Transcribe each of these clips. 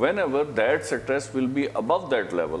Whenever that stress will be above that level,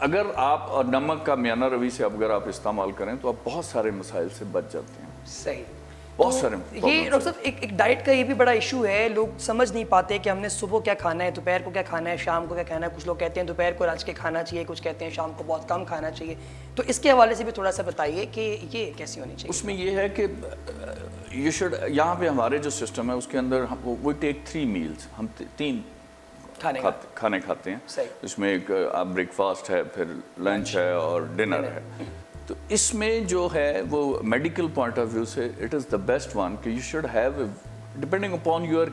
اگر آپ اور نمک کا میانہ روی سے اگر آپ استعمال کریں تو آپ بہت سارے مسائل سے بچ جاتے ہیں. صحیح. بہت سارے یہ ڈاکٹر صاحب ایک ڈائٹ کا یہ بھی بڑا ایشو ہے, لوگ سمجھ نہیں پاتے کہ ہم نے صبح کیا کھانا ہے, دوپہر کو کیا کھانا ہے, شام کو کیا کھانا ہے. کچھ لوگ کہتے ہیں دوپہر کو رانچ کے کھانا چاہیے, کچھ کہتے ہیں شام کو بہت کم کھانا چاہیے. تو اس کے حوالے سے بھی تھوڑا سا بتائیے کہ یہ کیسی ہونی چاہیے. اس میں یہ ہے کہ یو شوڈ, یہاں پہ ہمارے جو سسٹم ہے اس کے اندر وی ٹیک 3 meals, ہم 3 کھانے کھاتے ہیں. اس میں ایک بریک فاسٹ ہے, پھر لنچ ہے اور ڈنر ہے. تو اس میں جو ہے وہ میڈیکل پوائنٹ آف ویو سے it is the best one کہ you should have depending upon your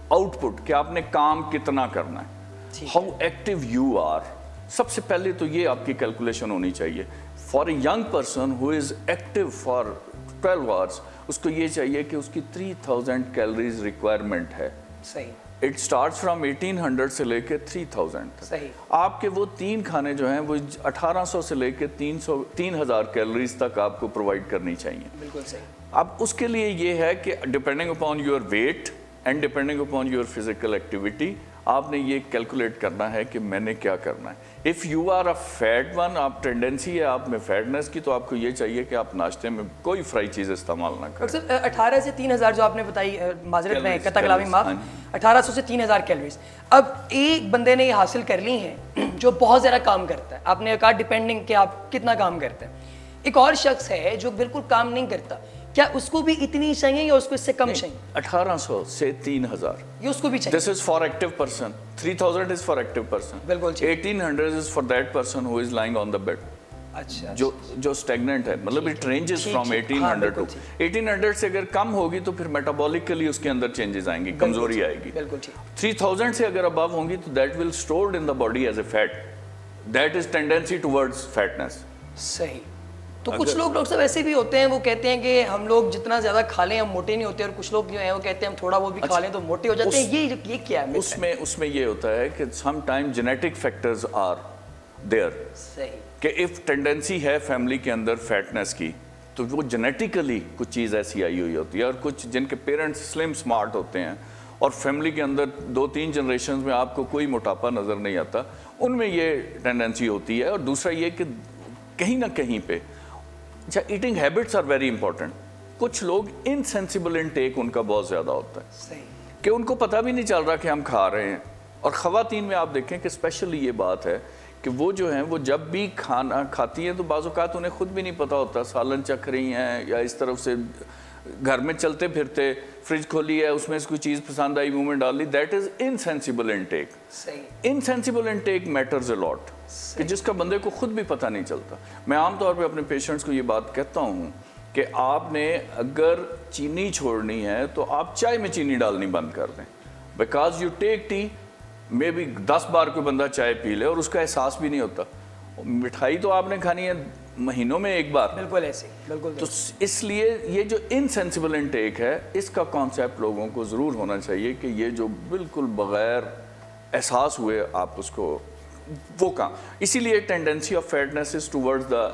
output کہ آپ نے کام کتنا کرنا ہے, ہاؤ ایکٹیو یو آر. سب سے پہلے تو یہ آپ کی کیلکولیشن ہونی چاہیے. For a young person who is active for 12 hours, اس کو یہ چاہیے کہ اس کی 3000 کیلریز ریکوائرمنٹ ہے. صحیح. اٹ اسٹارٹس فرام 1800 سے لے کے 3000 تک. صحیح. آپ کے وہ 3 کھانے جو ہیں وہ 1800 سے لے کے 3000 کیلریز تک آپ کو پرووائڈ کرنی چاہیے. بالکل صحیح. اب اس کے لیے یہ ہے کہ depending upon your weight and depending upon your physical activity آپ نے یہ کیلکولیٹ کرنا ہے کہ میں نے کیا کرنا ہے. If you are a fat one, آپ ٹینڈنسی ہے آپ میں فیٹنس کی, تو آپ کو یہ چاہیے کہ آپ ناشتے میں کوئی فرائی چیز استعمال نہ کریں. 18 سے 3000 جو آپ نے بتائی, معذرت میں قطع کلامی معاف, 1800 سے 3000 کیلوریز. اب ایک بندے نے یہ حاصل کر لی ہیں جو بہت زیادہ کام کرتا ہے, آپ نے کہا ڈیپینڈنگ کہ آپ کتنا کام کرتے ہیں. ایک اور شخص ہے جو بالکل کام نہیں کرتا, کیا اس کو بھی اتنی چاہیے یا اس کو اس سے کم چاہیے؟ 1800 سے 3000 یہ اس کو بھی چاہیے. This is for active person. 3000 is for active person. بالکل. 1800 is for that person who is lying on the bed. اچھا. جو stagnant ہے, مطلب it ranges from 1800 to 1800 سے اگر کم ہوگی تو پھر metabolically اس کے اندر changes آئیں گی, کمزوری آئے گی. بالکل ٹھیک. 3000 سے اگر above ہوں گی تو that will stored in the body as a fat. That is tendency towards fatness. صحیح. تو کچھ لوگ ڈاکٹر صاحب ایسے بھی ہوتے ہیں, وہ کہتے ہیں کہ ہم لوگ جتنا زیادہ کھا لیں ہم موٹے نہیں ہوتے, اور کچھ لوگ جو ہیں وہ کہتے ہیں ہم تھوڑا وہ بھی کھا لیں تو موٹے ہو جاتے ہیں. یہ کیا ہے؟ اس میں یہ ہوتا ہے کہ some time genetic factors are there. صحیح. کہ اف ٹینڈنسی ہے فیملی کے اندر فیٹنس کی تو وہ جینیٹیکلی کچھ چیز ایسی آئی ہوئی ہوتی ہے, اور کچھ جن کے پیرنٹس سلم سمارٹ ہوتے ہیں اور فیملی کے اندر 2-3 جنریشنز میں آپ کو کوئی موٹاپا نظر نہیں آتا, ان میں یہ ٹینڈنسی ہوتی ہے. اور دوسرا یہ کہ کہیں نہ کہیں پہ اچھا eating habits are very important. کچھ لوگ انسینسیبل انٹیک ان کا بہت زیادہ ہوتا ہے کہ ان کو پتہ بھی نہیں چل رہا کہ ہم کھا رہے ہیں. اور خواتین میں آپ دیکھیں کہ اسپیشلی یہ بات ہے کہ وہ جو ہیں وہ جب بھی کھانا کھاتی ہیں تو بعض اوقات انہیں خود بھی نہیں پتہ ہوتا, سالن چکھ رہی ہیں یا اس طرف سے گھر میں چلتے پھرتے فریج کھولی ہے اس میں کوئی چیز پسند آئی منہ میں ڈال لی. That is insensible intake. Insensible intake matters a lot, کہ جس کا بندے کو خود بھی پتہ نہیں چلتا. میں عام طور پہ اپنے پیشنٹس کو یہ بات کہتا ہوں کہ آپ نے اگر چینی چھوڑنی ہے تو آپ چائے میں چینی ڈالنی بند کر دیں. بیکاز یو ٹیک ٹی, میں بھی 10 بار کوئی بندہ چائے پی لے اور اس کا احساس بھی نہیں ہوتا. مٹھائی تو آپ نے کھانی ہے مہینوں میں ایک بار. بالکل ایسے. بالکل. تو اس لیے یہ جو انسینسیبل انٹیک ہے اس کا کانسیپٹ لوگوں کو ضرور ہونا چاہیے کہ یہ جو بالکل بغیر احساس ہوئے آپ اس کو وہ کام. اسی لیے tendency of fitness is towards the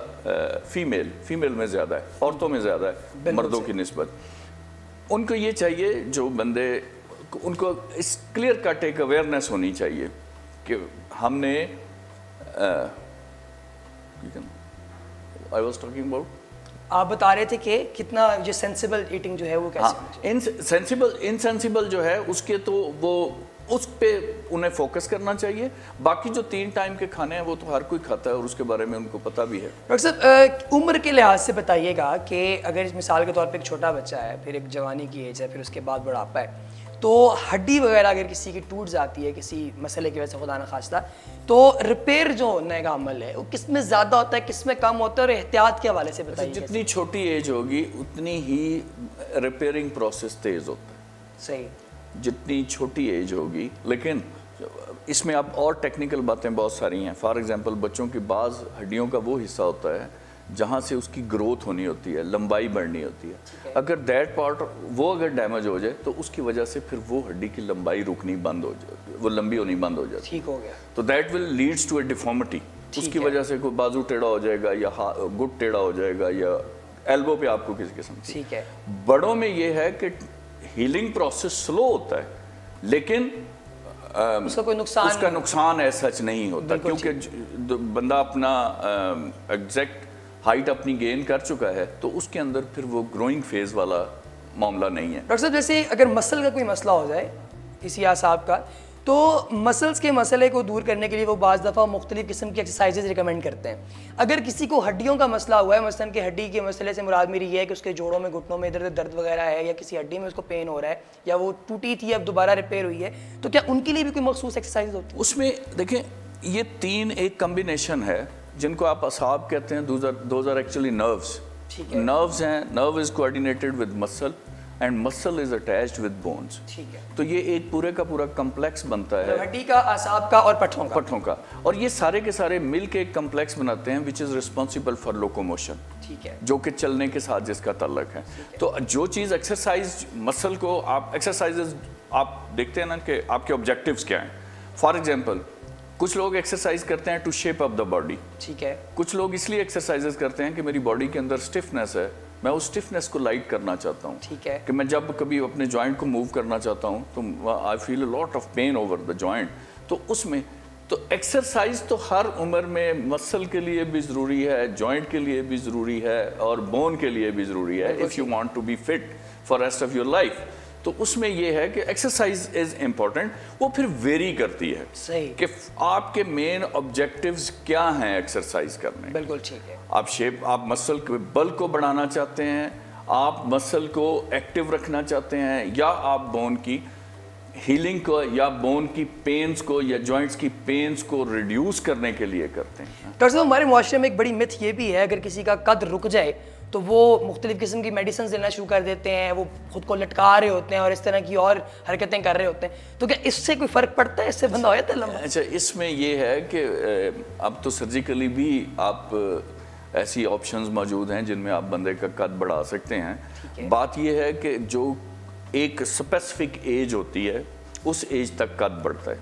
female میں زیادہ ہے, عورتوں میں زیادہ ہے مردوں کی نسبت. ان کو یہ چاہیے جو بندے, ان کو اس کلیئر کٹ ایک اویئرنیس ہونی چاہیے کہ ہم نے I was talking about, آپ بتا رہے تھے کہ کتنا جو سینسیبل ایٹنگ جو ہے وہ کیسے انسینسیبل جو ہے اس کے تو وہ اس پہ انہیں فوکس کرنا چاہیے. باقی جو 3 ٹائم کے کھانے ہیں وہ تو ہر کوئی کھاتا ہے اور اس کے بارے میں ان کو پتہ بھی ہے. ڈاکٹر صاحب عمر کے لحاظ سے بتائیے گا کہ اگر مثال کے طور پہ ایک چھوٹا بچہ ہے, پھر ایک جوانی کی ایج ہے, پھر اس کے بعد بڑھاپا ہے, تو ہڈی وغیرہ اگر کسی کی ٹوٹ جاتی ہے کسی مسئلے کی وجہ سے خدا نخواستہ, تو ریپیئر جو ہونے کا عمل ہے وہ کس میں زیادہ ہوتا ہے, کس میں کم ہوتا ہے, اور احتیاط کے حوالے سے بتائیے. جتنی چھوٹی ایج ہوگی اتنی ہی ریپیئرنگ پروسیس تیز ہوتا ہے. صحیح. جتنی چھوٹی ایج ہوگی, لیکن اس میں اب اور ٹیکنیکل باتیں بہت ساری ہیں. فار ایگزامپل بچوں کی بعض ہڈیوں کا وہ حصہ ہوتا ہے جہاں سے اس کی گروتھ ہونی ہوتی ہے, لمبائی بڑھنی ہوتی ہے. اگر دیٹ پارٹ وہ اگر ڈیمیج ہو جائے تو اس کی وجہ سے پھر وہ ہڈی کی لمبائی رکنی بند ہو جائے, وہ لمبی ہونی بند ہو جائے. ٹھیک ہو گیا. تو that will leads to a deformity. اس کی وجہ سے کوئی بازو ٹیڑھا ہو جائے گا یا گٹ ٹیڑھا ہو جائے گا یا ایلبو پہ آپ کو کسی قسم کی. ٹھیک ہے. بڑوں میں یہ ہے کہ ہیلنگ پروسیس سلو ہوتا ہے, لیکن اس کا کوئی نقصان اس کا نقصان ایسا سچ نہیں ہوتا کیونکہ بندہ اپنا ایگزیکٹ ہائٹ اپنی گین کر چکا ہے تو اس کے اندر پھر وہ گروئنگ فیز والا معاملہ نہیں ہے. ڈاکٹر صاحب جیسے اگر مسل کا کوئی مسئلہ ہو جائے کسی اعصاب کا تو مسلس کے مسئلے کو دور کرنے کے لیے وہ بعض دفعہ مختلف قسم کی ایکسرسائزز ریکمینڈ کرتے ہیں. اگر کسی کو ہڈیوں کا مسئلہ ہوا ہے, مثلاً کہ ہڈی کے مسئلے سے مراد میری یہ ہے کہ اس کے جوڑوں میں گھٹنوں میں ادھر درد وغیرہ ہے یا کسی ہڈی میں اس کو پین ہو رہا ہے یا وہ ٹوٹی تھی اب دوبارہ ریپیئر ہوئی ہے, تو کیا ان کے لیے بھی کوئی مخصوص ایکسرسائز ہوتی ہے؟ اس میں دیکھیں یہ 3 ایک کمبینیشن ہے جن کو آپ اعصاب کہتے ہیں. Those are actually nerves. Nerves ہیں, نرو از کوآرڈینیٹڈ ود مسل اینڈ مسل از اٹیچڈ ود بونز. تو یہ ایک پورے کا پورا کمپلیکس بنتا ہے ہڈی کا, اعصاب کا اور پٹھوں کا, اور یہ سارے کے سارے مل کے ایک کمپلیکس بناتے ہیں وچ از ریسپانسبل فار لوکوموشن, جو کہ چلنے کے ساتھ جس کا تعلق ہے. تو جو چیز ایکسرسائز مسل کو آپ ایکسرسائزز آپ دیکھتے ہیں نا کہ آپ کے آبجیکٹیوز کیا ہیں. فار ایگزامپل کچھ لوگ ایکسرسائز کرتے ہیں to shape up the body. ٹھیک ہے. کچھ لوگ اس لیے ایکسرسائزز کرتے ہیں کہ میری باڈی کے اندر اسٹفنس ہے, میں اس اسٹفنس کو لائٹ کرنا چاہتا ہوں. ٹھیک ہے. کہ میں جب کبھی اپنے جوائنٹ کو موو کرنا چاہتا ہوں تو I feel a lot of pain over the joint. تو اس میں تو ایکسرسائز تو ہر عمر میں مسل کے لیے بھی ضروری ہے, جوائنٹ کے لیے بھی ضروری ہے اور بون کے لیے بھی ضروری ہے if you want to be fit for rest of your life. تو اس میں یہ ہے کہ ایکسرسائز از امپورٹنٹ. وہ پھر ویری کرتی ہے صحیح کہ آپ کے مین آبجیکٹیوز کیا ہیں ایکسرسائز کرنے. بالکل ٹھیک ہے. آپ مسل کے بل کو بڑھانا چاہتے ہیں, آپ مسل کو ایکٹیو رکھنا چاہتے ہیں, یا آپ بون کی ہیلنگ کو یا بون کی پینز کو یا جوائنٹس کی پینز کو ریڈیوس کرنے کے لیے کرتے ہیں. ڈاکٹر صاحب ہمارے معاشرے میں ایک بڑی متھ یہ بھی ہے اگر کسی کا قد رک جائے تو وہ مختلف قسم کی میڈیسنز لینا شروع کر دیتے ہیں, وہ خود کو لٹکا رہے ہوتے ہیں اور اس طرح کی اور حرکتیں کر رہے ہوتے ہیں. تو کیا اس سے کوئی فرق پڑتا ہے, اس سے بندہ ہو جاتا ہے لمبا؟ اچھا, اس میں یہ ہے کہ اب تو سرجیکلی بھی آپ ایسی آپشنز موجود ہیں جن میں آپ بندے کا قد بڑھا سکتے ہیں. بات یہ ہے کہ جو ایک اسپیسیفک ایج ہوتی ہے اس ایج تک قد بڑھتا ہے.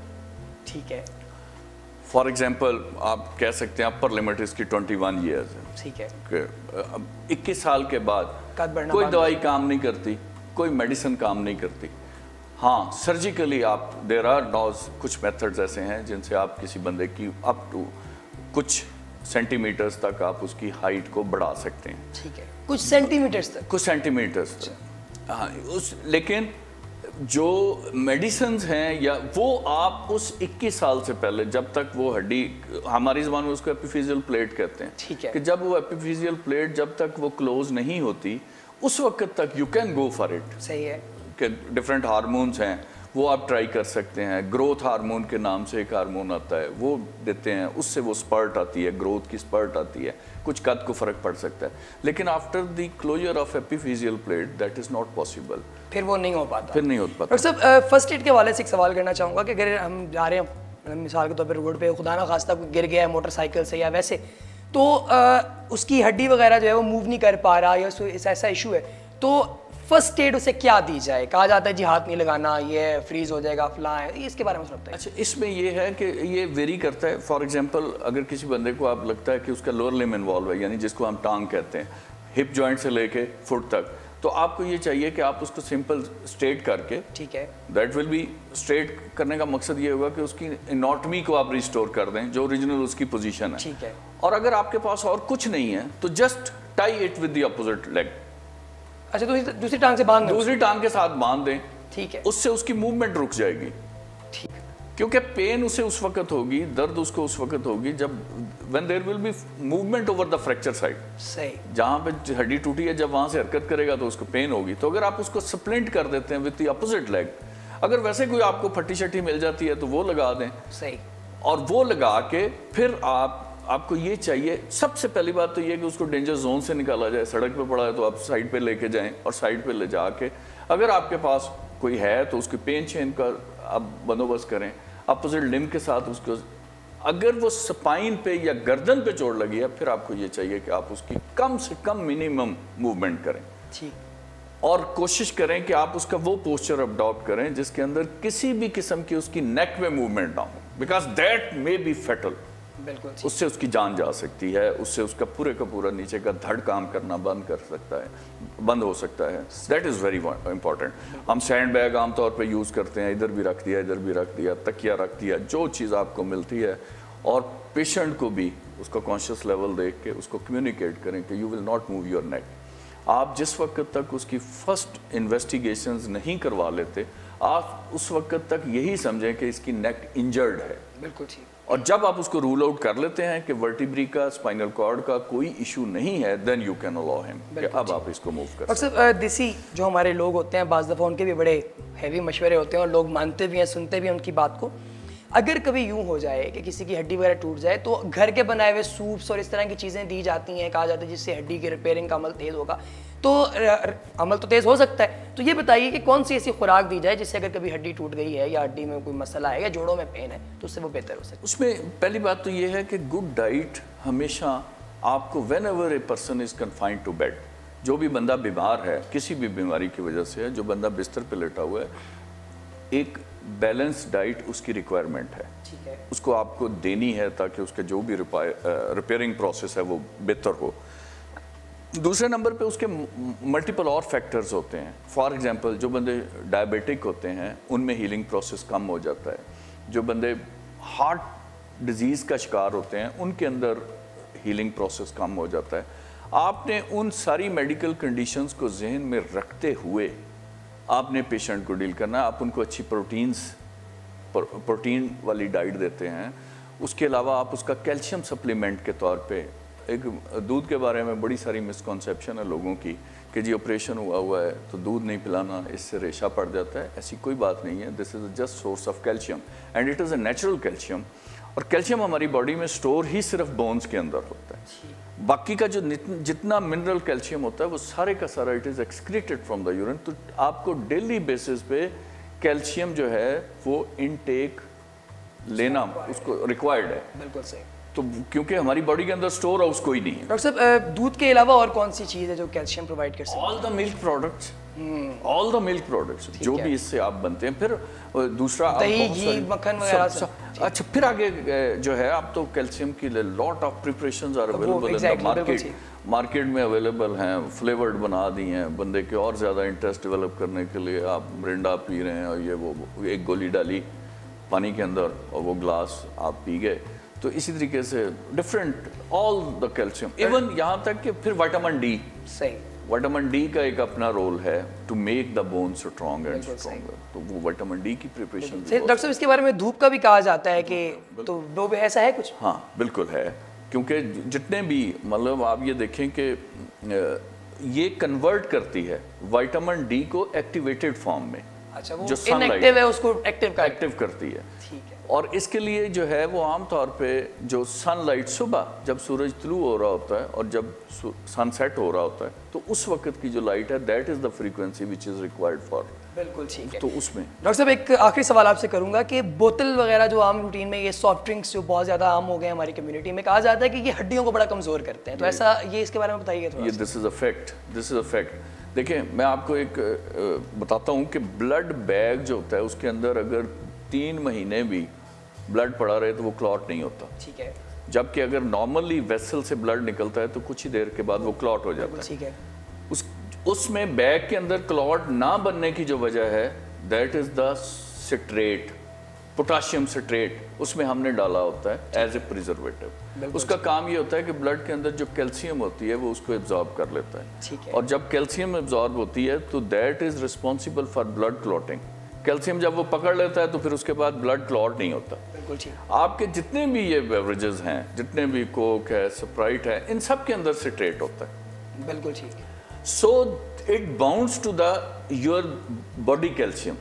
ٹھیک ہے. فار ایگزامپل آپ کہہ سکتے ہیں اپر لمٹ اس کی 21 ایئرز ہے. ٹھیک ہے. کہ 21 سال کے بعد کوئی دوائی کام نہیں کرتی, کوئی میڈیسن کام نہیں کرتی. ہاں سرجیکلی آپ دیر آر نوز کچھ میتھڈز ایسے ہیں جن سے آپ کسی بندے کی اپ ٹو کچھ سینٹی میٹرز تک آپ اس کی ہائٹ کو بڑھا سکتے ہیں. ٹھیک ہے. کچھ سینٹی میٹرز تک. ہاں لیکن جو میڈیسنز ہیں یا وہ آپ اس 21 سال سے پہلے جب تک وہ ہڈی, ہماری زبان میں اس کو ایپیفیزیل پلیٹ کہتے ہیں, کہ جب وہ ایپیفیزیل پلیٹ جب تک وہ کلوز نہیں ہوتی اس وقت تک you can go for it. صحیح ہے. کہ ڈفرینٹ ہارمونز ہیں وہ آپ ٹرائی کر سکتے ہیں. گروتھ ہارمون کے نام سے ایک ہارمون آتا ہے وہ دیتے ہیں, اس سے وہ سپرٹ آتی ہے, گروتھ کی سپرٹ آتی ہے, کچھ قد کو فرق پڑ سکتا ہے. لیکن after the closure of epiphyseal plate that is not possible. پھر وہ نہیں ہو پاتا. ڈاکٹر صاحب فرسٹ ایڈ کے حوالے سے ایک سوال کرنا چاہوں گا کہ اگر ہم جا رہے ہیں مثال کے طور پہ روڈ پہ, خدا نہ خواستہ کوئی گر گیا ہے موٹر سائیکل سے یا ویسے, تو اس کی ہڈی وغیرہ جو ہے وہ موو نہیں کر پا رہا یا ایسا ایشو ہے, تو فرسٹ ایڈ اسے کیا دی جائے؟ کہا جاتا ہے جی ہاتھ نہیں لگانا, یہ فریز ہو جائے گا, فلاں ہے, اس کے بارے میں سنتا ہے. اچھا اس میں یہ ہے کہ یہ ویری کرتا ہے. فار ایگزامپل اگر کسی بندے کو آپ لگتا ہے کہ اس کا لوور لم انوالو ہے, یعنی جس کو ہم ٹانگ کہتے ہیں, ہپ جوائنٹ سے لے کے فٹ تک, تو آپ کو یہ چاہیے کہ آپ اس کو سمپل اسٹریٹ کر کے, ٹھیک ہے, دیٹ ول بی اسٹریٹ کرنے کا مقصد یہ ہوگا کہ اس کی اناٹمی کو آپ ریسٹور کر دیں جو اوریجنل اس کی پوزیشن ہے. ٹھیک ہے. اور اگر آپ کے پاس اور کچھ نہیں ہے تو just tie it with the opposite league. اچھا دوسری ٹانگ سے باندھ دیں, دوسری ٹانگ کے ساتھ باندھ دیں. ٹھیک ہے. اس سے اس کی موومنٹ رک جائے گی. ٹھیک ہے. کیونکہ پین اسے اس وقت ہوگی, درد اس کو اس وقت ہوگی جب when there will be movement over the fracture side. صحیح. جہاں پہ ہڈی ٹوٹی ہے جب وہاں سے حرکت کرے گا تو اس کو پین ہوگی. تو اگر آپ اس کو سپلنٹ کر دیتے ہیں with the opposite leg, اگر ویسے کوئی آپ کو پھٹی شٹی مل جاتی ہے تو وہ لگا دیں. صحیح. اور وہ لگا کے پھر آپ کو یہ چاہیے, سب سے پہلی بات تو یہ کہ اس کو ڈینجر زون سے نکالا جائے. سڑک پہ پڑا ہے تو آپ سائڈ پہ لے کے جائیں اور سائڈ پہ لے جا کے اگر آپ کے پاس کوئی ہے تو اس کی پین چین کا آپ بندوبست کریں اپوزٹ لم کے ساتھ اس کو. اگر وہ سپائن پہ یا گردن پہ چوٹ لگی ہے پھر آپ کو یہ چاہیے کہ آپ اس کی کم سے کم منیمم موومنٹ کریں. ٹھیک. اور کوشش کریں کہ آپ اس کا وہ پوسچر اڈاپٹ کریں جس کے اندر کسی بھی قسم کی اس کی نیک میں موومنٹ نہ ہو, because that may be fatal. بالکل اس سے اس کی جان جا سکتی ہے, اس سے اس کا پورا نیچے کا دھڑ کام کرنا بند ہو سکتا ہے. That is very important. ہم سینڈ بیگ عام طور پہ یوز کرتے ہیں, ادھر بھی رکھ دیا, ادھر بھی رکھ دیا, تکیہ رکھ دیا, جو چیز آپ کو ملتی ہے, اور پیشنٹ کو بھی اس کا کانشیس لیول دیکھ کے اس کو کمیونیکیٹ کریں کہ you will not move your neck. آپ جس وقت تک اس کی فرسٹ انویسٹیگیشنز نہیں کروا لیتے, آپ اس وقت تک یہی سمجھیں کہ اس کی نیک انجرڈ ہے. بالکل ٹھیک. اور جب آپ اس کو رول آؤٹ کر لیتے ہیں کہ ورٹیبری کا, اسپائنل کارڈ کا کوئی ایشو نہیں ہے, دین یو کین الاؤ ہم کہ اب آپ اس کو موو کر سکتے ہیں. اکثر دیسی جو ہمارے لوگ ہوتے ہیں, بعض دفعہ ان کے بھی بڑے ہیوی مشورے ہوتے ہیں اور لوگ مانتے بھی ہیں, سنتے بھی ہیں ان کی بات کو. اگر کبھی یوں ہو جائے کہ کسی کی ہڈی وغیرہ ٹوٹ جائے تو گھر کے بنائے ہوئے سوپس اور اس طرح کی چیزیں دی جاتی ہیں, کہا جاتا ہے جس سے ہڈی کے ریپیئرنگ کا عمل تیز ہوگا. تو عمل تو تیز ہو سکتا ہے, تو یہ بتائیے کہ کون سی ایسی خوراک دی جائے جس سے اگر کبھی ہڈی ٹوٹ گئی ہے یا ہڈی میں کوئی مسئلہ ہے یا جوڑوں میں پین ہے تو اس سے وہ بہتر ہو سکے. اس میں پہلی بات تو یہ ہے کہ گڈ ڈائٹ ہمیشہ آپ کو whenever a person is confined to bed, جو بھی بندہ بیمار ہے کسی بھی بیماری کی وجہ سے ہے, جو بندہ بستر پہ لیٹا ہوا ہے, ایک بیلنس ڈائٹ اس کی ریکوائرمنٹ ہے. اس کو آپ کو دینی ہے تاکہ اس کا جو بھی ریپیئرنگ پروسیس ہے وہ بہتر ہو. دوسرے نمبر پہ اس کے ملٹیپل اور فیکٹرز ہوتے ہیں. فار ایگزامپل جو بندے ڈائبیٹک ہوتے ہیں ان میں ہیلنگ پروسیس کم ہو جاتا ہے. جو بندے ہارٹ ڈیزیز کا شکار ہوتے ہیں ان کے اندر ہیلنگ پروسیس کم ہو جاتا ہے. آپ نے ان ساری میڈیکل کنڈیشنز کو ذہن میں رکھتے ہوئے آپ نے پیشنٹ کو ڈیل کرنا ہے. آپ ان کو اچھی پروٹین والی ڈائٹ دیتے ہیں. اس کے علاوہ آپ اس کا کیلشیم سپلیمنٹ کے طور پہ, ایک دودھ کے بارے میں بڑی ساری مسکنسیپشن ہے لوگوں کی کہ جی آپریشن ہوا ہے تو دودھ نہیں پلانا, اس سے ریشہ پڑ جاتا ہے. ایسی کوئی بات نہیں ہے. This is just source of calcium and it is a natural calcium. اور کیلشیم ہماری باڈی میں سٹور ہی صرف بونز کے اندر ہوتا ہے. باقی کا جو جتنا منرل کیلشیم ہوتا ہے وہ سارے کا سارا it is excreted from the urine. تو آپ کو ڈیلی بیسس پہ کیلشیم جو ہے وہ انٹیک لینا اس کو ریکوائرڈ ہے. بالکل صحیح. تو کیونکہ ہماری باڈی کے اندر سٹور ہاؤس کوئی نہیں ہے. ڈاکٹر صاحب دودھ کے علاوہ اور کون سی چیز ہے جو کیلشیم پرووائڈ کر سکتی ہے؟ آل دا ملک پروڈکٹس, آل دا ملک پروڈکٹس جو بھی اس سے آپ بنتے ہیں. پھر دوسرا دہی, گھی, مکھن وغیرہ. اچھا پھر آگے جو ہے آپ تو کیلشیم کی lot of preparations are available in the market. Market میں اویلیبل ہیں, فلیورڈ بنا دی ہیں بندے کے اور زیادہ انٹرسٹ ڈیولپ کرنے کے لیے. آپ مرنڈا پی رہے ہیں اور یہ وہ ایک گولی ڈالی پانی کے اندر اور وہ گلاس آپ پی گئے. تو اسی طریقے سے different all the calcium, even یہاں تک کہ پھر وائٹامن ڈی. صحیح. وائٹامن ڈی کا ایک اپنا رول ہے to make the bone strong and stronger. تو وہ وائٹامن ڈی کی پریپریشن. ڈاکٹر صاحب اس کے بارے میں دھوپ کا بھی کہا جاتا ہے کہ تو وہ بھی ایسا ہے کچھ؟ ہاں بالکل ہے, کیونکہ جتنے بھی مطلب آپ یہ دیکھیں کہ یہ کنورٹ کرتی ہے وائٹامن ڈی کو ایکٹیویٹڈ فارم میں. اچھا وہ انیکٹیو ہے اس کو ایکٹیو کرتی ہے. ٹھیک ہے. اور اس کے لیے جو ہے وہ عام طور پہ جو سن لائٹ صبح جب سورج طلوع ہو رہا ہوتا ہے اور جب سن سیٹ ہو رہا ہوتا ہے تو اس وقت کی جو لائٹ ہے that is the frequency which is required for. بالکل ٹھیک ہے. تو اس میں ڈاکٹر صاحب ایک آخری سوال آپ سے کروں گا کہ بوتل وغیرہ جو عام روٹین میں یہ سافٹ ڈرنکس جو بہت زیادہ عام ہو گئے ہماری کمیونٹی میں, کہا جاتا ہے کہ یہ ہڈیوں کو بڑا کمزور کرتے ہیں, تو ایسا یہ اس کے بارے میں بتائیے تھوڑا. یہ دس از اے فیکٹ. دیکھیں میں آپ کو ایک بتاتا ہوں کہ بلڈ بیگ جو ہوتا ہے اس کے اندر اگر 3 مہینے بھی بلڈ پڑا رہے تو وہ کلاٹ نہیں ہوتا. ٹھیک ہے. جبکہ اگر نارملی ویسل سے بلڈ نکلتا ہے تو کچھ ہی دیر کے بعد وہ کلاٹ ہو جاتا ہے. ٹھیک ہے. اس میں بیگ کے اندر کلاٹ نہ بننے کی جو وجہ ہے that is the citrate, potassium citrate. اس میں ہم نے ڈالا ہوتا ہے ایز اے پریزرویٹو. اس کا کام یہ ہوتا ہے کہ بلڈ کے اندر جو کیلشیم ہوتی ہے وہ اس کو ایبزارب کر لیتا ہے. اور جب کیلشیم ایبزارب ہوتی ہے تو that is responsible for blood clotting. Calcium جب وہ پکڑ لیتا ہے تو پھر اس کے بعد بلڈ کلاٹ نہیں ہوتا. آپ کے جتنے بھی یہ بیوریجز ہیں, جتنے بھی کوک ہے, سپرائٹ ہے, ان سب کے اندر سٹریٹ ہوتا ہے. بالکل ٹھیک ہے. So it bounds to the your body calcium.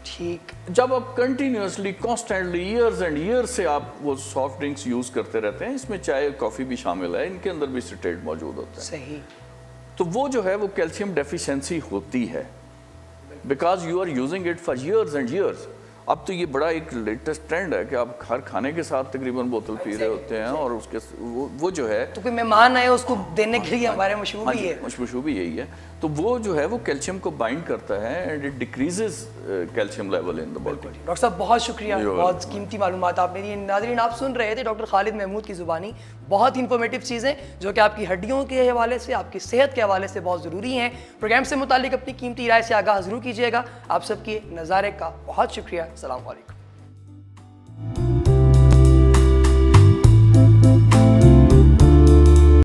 ٹھیک. جب آپ continuously constantly years and years سے آپ وہ سافٹ ڈرنکس یوز کرتے رہتے ہیں, اس میں چائے کافی بھی شامل ہے, ان کے اندر بھی سٹریٹ موجود ہوتا ہے. صحیح. تو وہ جو ہے وہ کیلشیم ڈیفیشنسی ہوتی ہے because you are using it for years and years. اب تو یہ بڑا ایک لیٹسٹ ٹرینڈ ہے کہ آپ ہر کھانے کے ساتھ تقریباً بوتل پی رہے ہوتے ہیں, اور اس کے وہ جو ہے تو کوئی مہمان آئے اس کو دینے کے لیے ہمارے مشروب ہی ہے. مشروب بھی یہی ہے. تو وہ جو ہے وہ کیلشیم کو بائنڈ کرتا ہے and it decreases calcium level in the body. Doctor صاحب بہت شکریہ, بہت قیمتی معلومات آپ نے دی. ناظرین آپ سن رہے تھے ڈاکٹر خالد محمود کی زبانی بہت انفارمیٹیو چیزیں جو کہ آپ کی ہڈیوں کے حوالے سے, آپ کی صحت کے حوالے سے بہت ضروری ہیں. پروگرام سے متعلق اپنی قیمتی رائے سے آگاہ ضرور کیجیے گا. آپ سب کے نظارے کا بہت شکریہ. السلام علیکم.